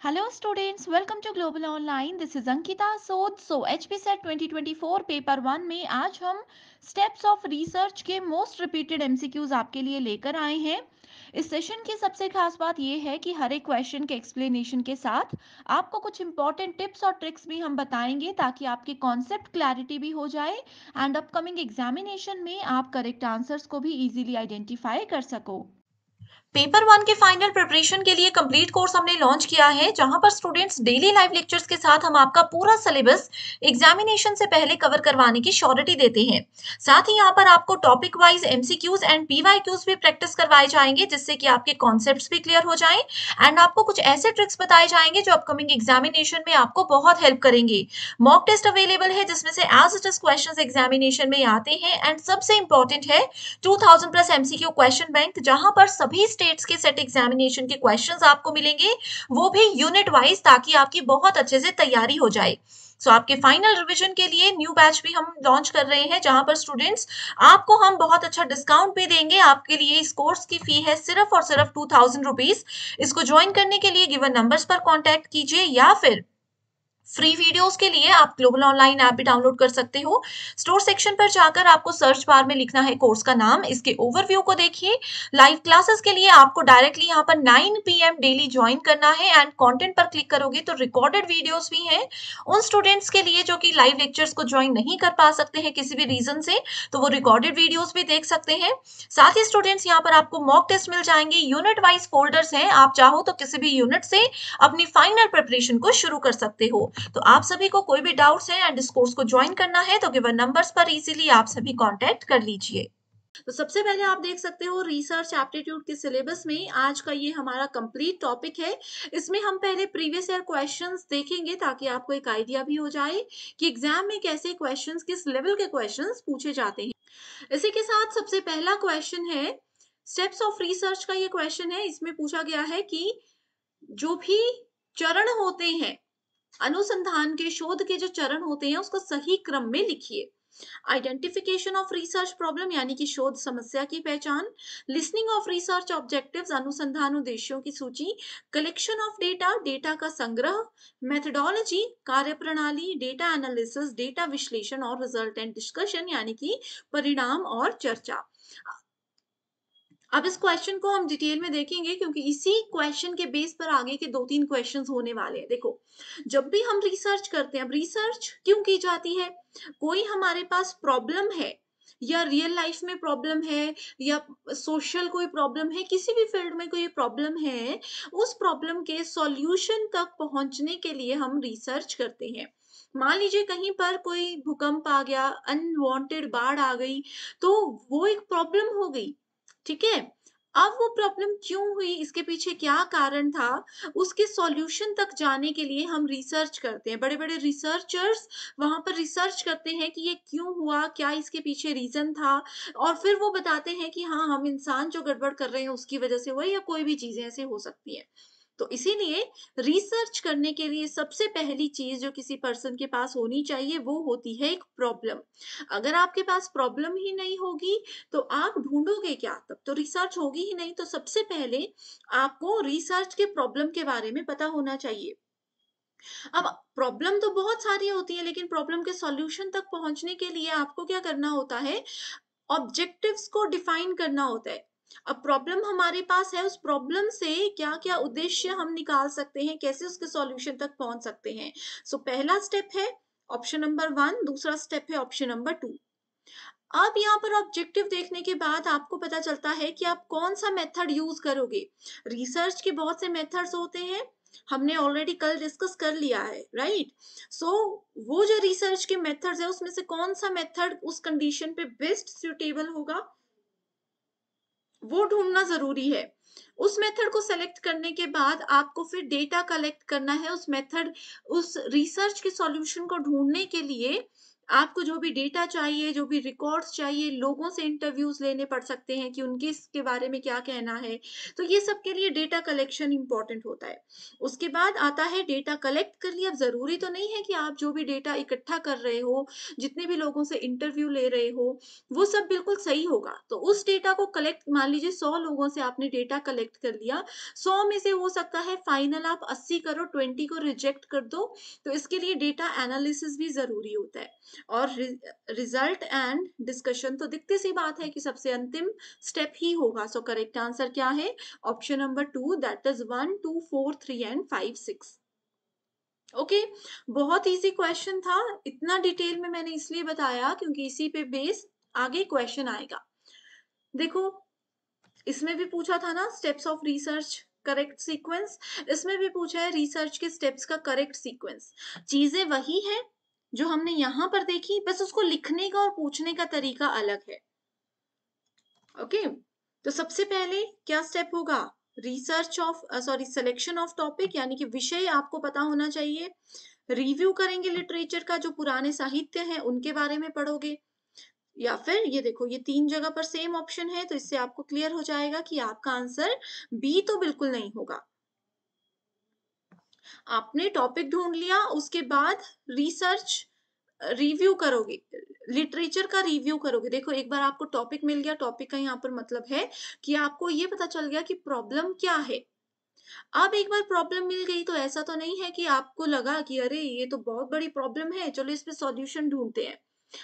Hello students, welcome to Global Online. This is Ankita Sod. HPSET 2024 paper 1 में आज हम steps of research के most repeated MCQs आपके लिए लेकर आए हैं। इस सेशन की सबसे खास बात यह है कि हर एक क्वेश्चन के एक्सप्लेनेशन के साथ आपको कुछ इंपॉर्टेंट टिप्स और ट्रिक्स भी हम बताएंगे ताकि आपकी कॉन्सेप्ट क्लैरिटी भी हो जाए एंड अपकमिंग एग्जामिनेशन में आप करेक्ट आंसर्स को भी इजीली आइडेंटिफाई कर सको। पेपर 1 के फाइनल प्रिपरेशन के लिए कंप्लीट कोर्स हमने लॉन्च किया है, जहां पर स्टूडेंट्स डेली लाइव लेक्चर्स के साथ हम आपका पूरा सिलेबस एग्जामिनेशन से पहले कवर करवाने की श्योरिटी देते हैं। साथ ही यहां पर आपको topic wise MCQs and PYQs भी प्रैक्टिस करवाए जाएंगे, जिससे कि आपके कॉन्सेप्ट्स भी क्लियर हो जाएं एंड आपको कुछ ऐसे ट्रिक्स बताए जाएंगे जो अपकमिंग एग्जामिनेशन में आपको बहुत हेल्प करेंगे। मॉक टेस्ट अवेलेबल है, जिसमें से as it is question examination में आते हैं एंड सबसे इंपॉर्टेंट है 2000 प्लस एमसीक्यू क्वेश्चन बैंक, जहां पर सभी स्टेट्स के सेट एग्जामिनेशन के क्वेश्चंस आपको मिलेंगे, वो भी यूनिट वाइज, ताकि आपकी बहुत अच्छे से तैयारी हो जाए। आपके फाइनल रिवीजन के लिए न्यू बैच भी हम लॉन्च कर रहे हैं, जहां पर स्टूडेंट्स आपको हम बहुत अच्छा डिस्काउंट भी देंगे। आपके लिए इस कोर्स की फी है सिर्फ और सिर्फ 2000 रुपीज। इसको ज्वाइन करने के लिए गिवन नंबर्स पर कॉन्टैक्ट कीजिए या फिर फ्री वीडियोस के लिए आप ग्लोबल ऑनलाइन ऐप भी डाउनलोड कर सकते हो। स्टोर सेक्शन पर जाकर आपको सर्च बार में लिखना है कोर्स का नाम, इसके ओवरव्यू को देखिए। लाइव क्लासेस के लिए आपको डायरेक्टली यहाँ पर 9 PM डेली ज्वाइन करना है एंड कंटेंट पर क्लिक करोगे तो रिकॉर्डेड वीडियोस भी हैं उन स्टूडेंट्स के लिए जो कि लाइव लेक्चर्स को ज्वाइन नहीं कर पा सकते हैं किसी भी रीजन से, तो वो रिकॉर्डेड वीडियोस भी देख सकते हैं। साथ ही स्टूडेंट्स यहाँ पर आपको मॉक टेस्ट मिल जाएंगे, यूनिट वाइज फोल्डर्स हैं, आप चाहो तो किसी भी यूनिट से अपनी फाइनल प्रिपरेशन को शुरू कर सकते हो। तो आप सभी को कोई भी डाउट्स है एंड इस कोर्स को ज्वाइन करना है तो गिवन नंबर्स पर इजीली आप सभी कांटेक्ट कर लीजिए। तो सबसे पहले आप देख सकते हो रिसर्च एप्टीट्यूड के सिलेबस में आज का ये हमारा कंप्लीट टॉपिक है। इसमें हम पहले प्रीवियस ईयर क्वेश्चंस देखेंगे ताकि आपको एक आइडिया भी हो जाए कि एग्जाम में कैसे क्वेश्चंस, किस लेवल के क्वेश्चंस पूछे जाते हैं। इसी के साथ सबसे पहला क्वेश्चन है स्टेप्स ऑफ रिसर्च का। ये क्वेश्चन है, इसमें पूछा गया है कि जो भी चरण होते हैं अनुसंधान के, शोध के जो चरण होते हैं उसको सही क्रम में लिखिए। आइडेंटिफिकेशन ऑफ रिसर्च प्रॉब्लम यानी कि शोध समस्या की पहचान, लिसनिंग ऑफ रिसर्च ऑब्जेक्टिव्स अनुसंधान उद्देश्यों की सूची, कलेक्शन ऑफ डेटा, डेटा का संग्रह, मेथडोलॉजी कार्यप्रणाली, डेटा एनालिसिस, डेटा विश्लेषण और रिजल्ट एंड डिस्कशन यानी कि परिणाम और चर्चा। अब इस क्वेश्चन को हम डिटेल में देखेंगे क्योंकि इसी क्वेश्चन के बेस पर आगे के 2-3 क्वेश्चंस होने वाले हैं। देखो, जब भी हम रिसर्च करते हैं, अब रिसर्च क्यों की जाती है? कोई हमारे पास प्रॉब्लम है या रियल लाइफ में प्रॉब्लम है या सोशल कोई प्रॉब्लम है, किसी भी फील्ड में कोई प्रॉब्लम है, उस प्रॉब्लम के सॉल्यूशन तक पहुंचने के लिए हम रिसर्च करते हैं। मान लीजिए कहीं पर कोई भूकंप आ गया, अनवांटेड बाढ़ आ गई, तो वो एक प्रॉब्लम हो गई, ठीक है। अब वो प्रॉब्लम क्यों हुई, इसके पीछे क्या कारण था, उसके सॉल्यूशन तक जाने के लिए हम रिसर्च करते हैं। बड़े बड़े रिसर्चर्स वहां पर रिसर्च करते हैं कि ये क्यों हुआ, क्या इसके पीछे रीजन था, और फिर वो बताते हैं कि हाँ, हम इंसान जो गड़बड़ कर रहे हैं उसकी वजह से हुआ, या कोई भी चीजें ऐसे हो सकती है। तो इसीलिए रिसर्च करने के लिए सबसे पहली चीज जो किसी पर्सन के पास होनी चाहिए वो होती है एक प्रॉब्लम। अगर आपके पास प्रॉब्लम ही नहीं होगी तो आप ढूंढोगे क्या? तब तो रिसर्च होगी ही नहीं। तो सबसे पहले आपको रिसर्च के प्रॉब्लम के बारे में पता होना चाहिए। अब प्रॉब्लम तो बहुत सारी होती है, लेकिन प्रॉब्लम के सॉल्यूशन तक पहुंचने के लिए आपको क्या करना होता है? ऑब्जेक्टिव्स को डिफाइन करना होता है। अब प्रॉब्लम हमारे पास है, उस प्रॉब्लम से क्या क्या उद्देश्य हम निकाल सकते हैं, कैसे उसके सॉल्यूशन तक पहुंच सकते हैं। पहला स्टेप है ऑप्शन नंबर 1, दूसरा स्टेप है ऑप्शन नंबर 2। आप यहाँ पर ऑब्जेक्टिव देखने के बाद आपको पता चलता है कि आप कौन सा मेथड यूज करोगे। रिसर्च के बहुत से मेथड्स होते हैं, हमने ऑलरेडी कल डिस्कस कर लिया है, राइट। वो जो रिसर्च के मेथड्स है उसमें से कौन सा मेथड उस कंडीशन पे बेस्ट सुटेबल होगा वो ढूंढना जरूरी है। उस मेथड को सेलेक्ट करने के बाद आपको फिर डेटा कलेक्ट करना है। उस रिसर्च के सॉल्यूशन को ढूंढने के लिए आपको जो भी डेटा चाहिए, जो भी रिकॉर्ड्स चाहिए, लोगों से इंटरव्यूज़ लेने पड़ सकते हैं कि उनके इसके बारे में क्या कहना है। तो ये सब के लिए डेटा कलेक्शन इम्पोर्टेंट होता है। उसके बाद आता है डेटा कलेक्ट कर लिया। अब ज़रूरी तो नहीं है कि आप जो भी डेटा इकट्ठा कर रहे हो, जितने भी लोगों से इंटरव्यू ले रहे हो, वो सब बिल्कुल सही होगा। तो उस डेटा को कलेक्ट, मान लीजिए 100 लोगों से आपने डेटा कलेक्ट कर लिया, 100 में से हो सकता है फाइनल आप 80 करो, 20 को रिजेक्ट कर दो। तो इसके लिए डेटा एनालिसिस भी ज़रूरी होता है। और रिजल्ट एंड डिस्कशन, तो दिखती सी बात है कि सबसे अंतिम स्टेप ही होगा। सो करेक्ट आंसर क्या है? Option number 2, that is 1, 2, 4, 3 and 5, 6। Okay, बहुत इजी क्वेश्चन था। इतना डिटेल में मैंने इसलिए बताया क्योंकि इसी पे बेस आगे क्वेश्चन आएगा। देखो, इसमें भी पूछा था ना steps of research correct sequence, इसमें भी पूछा है रिसर्च के स्टेप्स का करेक्ट सीक्वेंस। चीजें वही है जो हमने यहां पर देखी, बस उसको लिखने का और पूछने का तरीका अलग है। ओके, तो सबसे पहले क्या स्टेप होगा? Research of sorry selection of topic, यानी कि विषय आपको पता होना चाहिए। रिव्यू करेंगे लिटरेचर का, जो पुराने साहित्य हैं उनके बारे में पढ़ोगे। या फिर ये देखो, ये 3 जगह पर सेम ऑप्शन है, तो इससे आपको क्लियर हो जाएगा कि आपका आंसर बी तो बिल्कुल नहीं होगा। आपने टॉपिक ढूंढ लिया, उसके बाद रिसर्च रिव्यू करोगे, लिटरेचर का रिव्यू करोगे। देखो, एक बार आपको टॉपिक मिल गया, टॉपिक का यहाँ पर मतलब है कि आपको ये पता चल गया कि प्रॉब्लम क्या है। अब एक बार प्रॉब्लम मिल गई तो ऐसा तो नहीं है कि आपको लगा कि अरे ये तो बहुत बड़ी प्रॉब्लम है, चलो इस पे सॉल्यूशन ढूंढते हैं,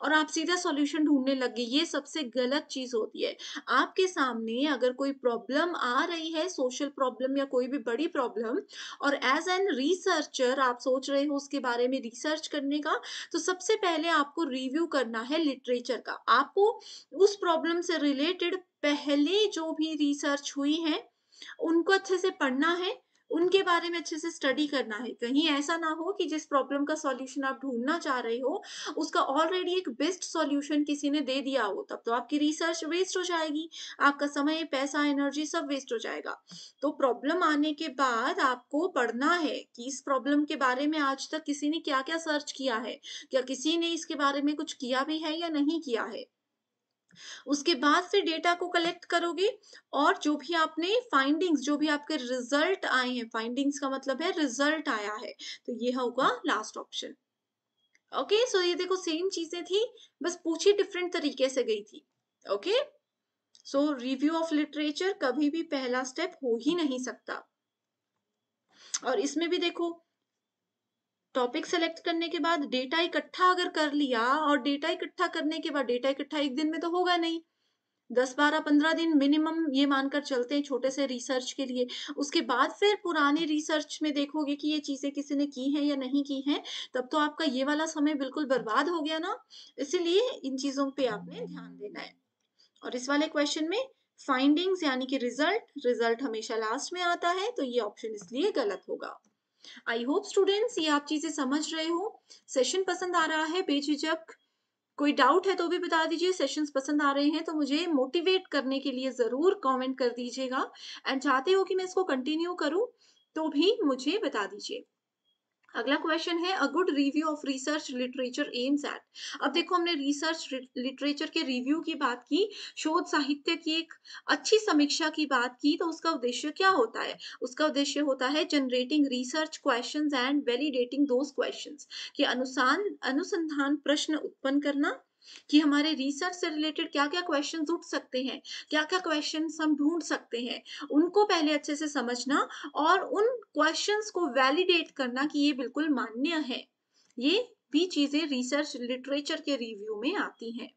और आप सीधा सॉल्यूशन ढूंढने लग गए। ये सबसे गलत चीज होती है। आपके सामने अगर कोई प्रॉब्लम आ रही है, सोशल प्रॉब्लम या कोई भी बड़ी प्रॉब्लम, और एज एन रिसर्चर आप सोच रहे हो उसके बारे में रिसर्च करने का, तो सबसे पहले आपको रिव्यू करना है लिटरेचर का। आपको उस प्रॉब्लम से रिलेटेड पहले जो भी रिसर्च हुई है उनको अच्छे से पढ़ना है, उनके बारे में अच्छे से स्टडी करना है। कहीं ऐसा ना हो कि जिस प्रॉब्लम का सॉल्यूशन आप ढूँढना चाह रहे हो, उसका ऑलरेडी एक बेस्ट सॉल्यूशन किसी ने दे दिया हो, तब तो आपकी रिसर्च वेस्ट हो जाएगी। आपका समय, पैसा, एनर्जी सब वेस्ट हो जाएगा। तो प्रॉब्लम आने के बाद आपको पढ़ना है कि इस प्रॉब्लम के बारे में आज तक किसी ने क्या-क्या सर्च किया है? क्या किसी ने इसके बारे में कुछ किया भी है या नहीं किया है? उसके बाद फिर डेटा को कलेक्ट करोगे, और जो भी आपने फाइंडिंग्स, जो भी आपके रिजल्ट आए हैं, फाइंडिंग्स का मतलब है रिजल्ट आया है, तो ये होगा लास्ट ऑप्शन। ओके, सो ये देखो सेम चीजें थी, बस पूछी डिफरेंट तरीके से गई थी। Okay, so review of literature कभी भी पहला स्टेप हो ही नहीं सकता। और इसमें भी देखो, टॉपिक सेलेक्ट करने के बाद डेटा इकट्ठा अगर कर लिया, और डेटा इकट्ठा करने के बाद, डेटा इकट्ठा एक दिन में तो होगा नहीं, 10, 12, 15 दिन मिनिमम ये मानकर चलते हैं छोटे से रिसर्च के लिए। उसके बाद फिर पुराने रिसर्च में देखोगे कि ये चीज़ें किसी ने की हैं या नहीं की हैं, तब तो आपका ये वाला समय बिल्कुल बर्बाद हो गया ना। इसीलिए इन चीज़ों पे आपने ध्यान देना है। और इस वाले क्वेश्चन में फाइंडिंग्स यानी कि रिजल्ट हमेशा लास्ट में आता है, तो ये ऑप्शन इसलिए गलत होगा। आई होप स्टूडेंट्स ये आप चीज़ें समझ रहे हो। सेशन पसंद आ रहा है, बेझिझक कोई डाउट है तो भी बता दीजिए। सेशंस पसंद आ रहे हैं तो मुझे मोटिवेट करने के लिए ज़रूर कमेंट कर दीजिएगा, एंड चाहते हो कि मैं इसको कंटिन्यू करूँ, तो भी मुझे बता दीजिए। अगला क्वेश्चन है, a good review of research literature aims at. अब देखो, हमने रिसर्च लिटरेचर के रिव्यू की बात की, शोध साहित्य की एक अच्छी समीक्षा की बात की, तो उसका उद्देश्य क्या होता है? उसका उद्देश्य होता है generating research questions and validating those questions, कि अनुसंधान प्रश्न उत्पन्न करना, कि हमारे रिसर्च से रिलेटेड क्या-क्या क्वेश्चंस उठ सकते हैं, क्या-क्या क्वेश्चंस हम ढूंढ सकते हैं, उनको पहले अच्छे से समझना, और उन क्वेश्चंस को वैलिडेट करना कि ये बिल्कुल मान्य है। ये भी चीजें रिसर्च लिटरेचर के रिव्यू में आती हैं।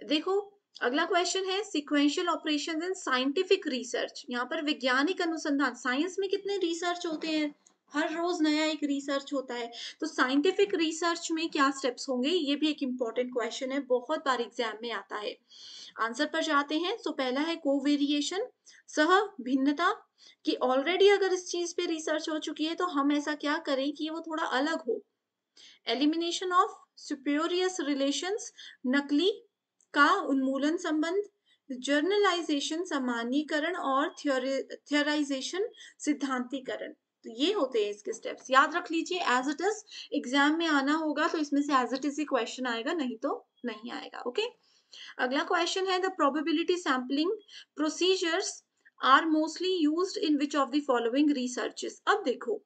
देखो, अगला क्वेश्चन है, sequential operations in scientific research. यहाँ पर वैज्ञानिक अनुसंधान, साइंस में कितने रिसर्च होते हैं, हर रोज नया एक रिसर्च होता है। तो साइंटिफिक रिसर्च में क्या स्टेप्स होंगे, ये भी एक इंपॉर्टेंट क्वेश्चन है, बहुत बार एग्जाम में आता है। आंसर पर जाते हैं। सो पहला है कोवेरिएशन, सह भिन्नता, कि ऑलरेडी अगर इस चीज पे रिसर्च हो चुकी है तो हम ऐसा क्या करें कि वो थोड़ा अलग हो। एलिमिनेशन ऑफ सुपेरियस रिलेशंस, नकली का उन्मूलन संबंध, जर्नलाइजेशन सामान्यीकरण, और थियोराइजेशन सिद्धांतीकरण। तो ये होते हैं इसके स्टेप्स, याद रख लीजिए एज इट इज। एग्जाम में आना होगा तो इसमें से एज इट इज ही क्वेश्चन आएगा, नहीं तो नहीं आएगा। ओके, अगला क्वेश्चन है the probability sampling procedures are mostly used in which of the following researches. अब देखो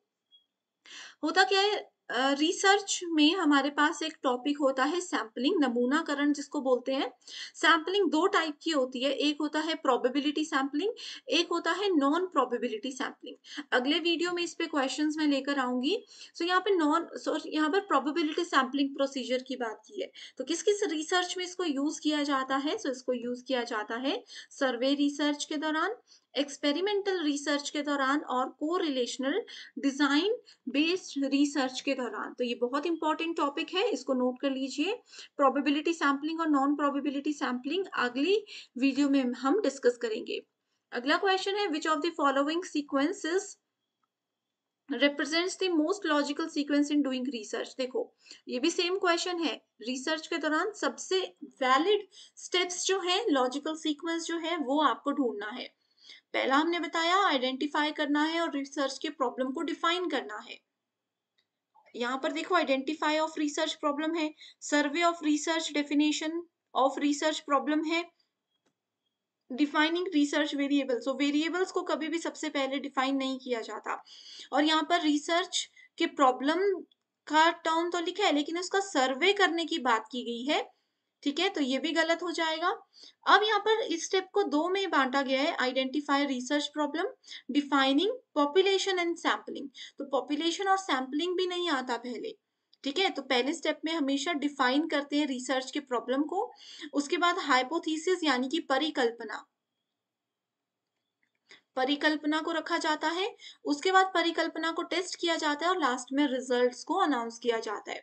होता क्या है, रिसर्च में हमारे पास एक टॉपिक होता है सैम्पलिंग, नमूनाकरण जिसको बोलते हैं। सैम्पलिंग दो टाइप की होती है, एक होता है प्रोबेबिलिटी सैम्पलिंग, एक होता है नॉन प्रोबेबिलिटी सैम्पलिंग। अगले वीडियो में इस पे क्वेश्चंस मैं लेकर आऊंगी। सो यहाँ पे यहाँ पर प्रोबेबिलिटी सैम्पलिंग प्रोसीजर की बात की है, तो किस किस रिसर्च में इसको यूज किया जाता है? सो इसको यूज किया जाता है सर्वे रिसर्च के दौरान, एक्सपेरिमेंटल रिसर्च के दौरान और को रिलेशनल डिजाइन बेस्ड रिसर्च के दौरान। तो ये बहुत इंपॉर्टेंट टॉपिक है, इसको नोट कर लीजिए। प्रोबेबिलिटी सैम्पलिंग और नॉन प्रोबेबिलिटी सैम्पलिंग अगली वीडियो में हम डिस्कस करेंगे। अगला क्वेश्चन है विच of the following sequences represents the most logical sequence in doing research। देखो ये भी सेम क्वेश्चन है, रिसर्च के दौरान सबसे वैलिड स्टेप्स जो है, लॉजिकल सीक्वेंस जो है वो आपको ढूंढना है। पहला हमने बताया आइडेंटिफाई करना है और रिसर्च के प्रॉब्लम को डिफाइन करना है। यहाँ पर देखो आइडेंटिफाई ऑफ रिसर्च प्रॉब्लम है, survey of research definition of research problem है, डिफाइनिंग रिसर्च वेरिएबल्स। तो वेरिएबल्स को कभी भी सबसे पहले डिफाइन नहीं किया जाता, और यहाँ पर रिसर्च के प्रॉब्लम का टर्म तो लिखा है लेकिन उसका सर्वे करने की बात की गई है, ठीक है, तो ये भी गलत हो जाएगा। अब यहाँ पर इस स्टेप को दो में बांटा गया है, identify research problem, defining population and sampling. तो पॉपुलेशन और सैम्पलिंग भी नहीं आता पहले, ठीक है, तो पहले स्टेप में हमेशा डिफाइन करते हैं रिसर्च के प्रॉब्लम को, उसके बाद हाइपोथेसिस यानी कि परिकल्पना, परिकल्पना को रखा जाता है, उसके बाद परिकल्पना को टेस्ट किया जाता है और लास्ट में रिजल्ट्स को अनाउंस किया जाता है,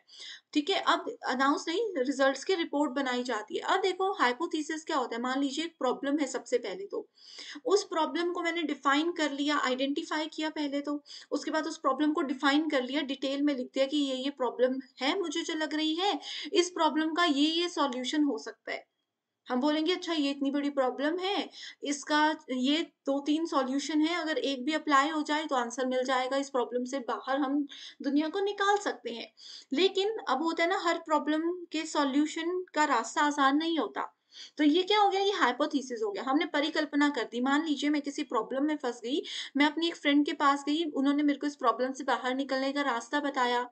ठीक है। अब अनाउंस नहीं, रिजल्ट्स की रिपोर्ट बनाई जाती है। अब देखो हाइपोथेसिस क्या होता है, मान लीजिए एक प्रॉब्लम है, सबसे पहले तो उस प्रॉब्लम को मैंने डिफाइन कर लिया, आइडेंटिफाई किया पहले तो, उसके बाद उस प्रॉब्लम को डिफाइन कर लिया, डिटेल में लिख दिया कि ये प्रॉब्लम है मुझे जो लग रही है, इस प्रॉब्लम का ये सॉल्यूशन हो सकता है। हम बोलेंगे अच्छा ये इतनी बड़ी प्रॉब्लम है, इसका ये 2-3 सॉल्यूशन है, अगर एक भी अप्लाई हो जाए तो आंसर मिल जाएगा, इस प्रॉब्लम से बाहर हम दुनिया को निकाल सकते हैं। लेकिन अब होता है ना, हर प्रॉब्लम के सॉल्यूशन का रास्ता आसान नहीं होता। तो ये क्या हो गया, ये हाइपोथेसिस हो गया, हमने परिकल्पना कर दी। मान लीजिए मैं किसी प्रॉब्लम में फंस गई, मैं अपनी एक फ्रेंड के पास गई, उन्होंने मेरे को इस प्रॉब्लम से बाहर निकलने का रास्ता बताया,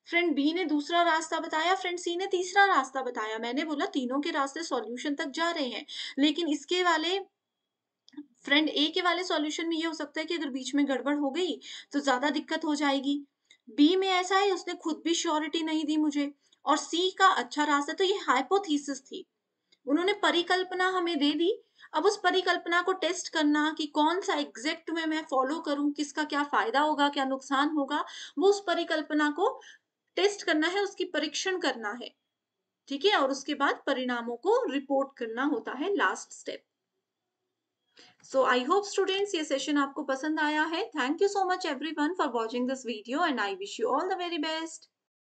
फ्रेंड बी ने दूसरा रास्ता बताया, फ्रेंड सी ने तीसरा रास्ता बताया। मैंने बोला तीनों के रास्ते सॉल्यूशन तक जा रहे हैं, लेकिन इसके वाले फ्रेंड ए के वाले सॉल्यूशन में ये हो सकता है कि अगर बीच में गड़बड़ हो गई तो ज्यादा दिक्कत हो जाएगी। बी में ऐसा है, उसने खुद भी श्योरिटी नहीं दी मुझे, और सी का अच्छा रास्ता। तो ये हाइपोथेसिस थी, उन्होंने परिकल्पना हमें दे दी। अब उस परिकल्पना को टेस्ट करना कि कौन सा एग्जैक्ट में मैं फॉलो करूं, किसका क्या फायदा होगा, क्या नुकसान होगा, वो उस परिकल्पना को टेस्ट करना है, उसकी परीक्षण करना है, ठीक है, और उसके बाद परिणामों को रिपोर्ट करना होता है last step. So I hope students ये सेशन आपको पसंद आया है। Thank you so much everyone for watching this video and I wish you all the very best.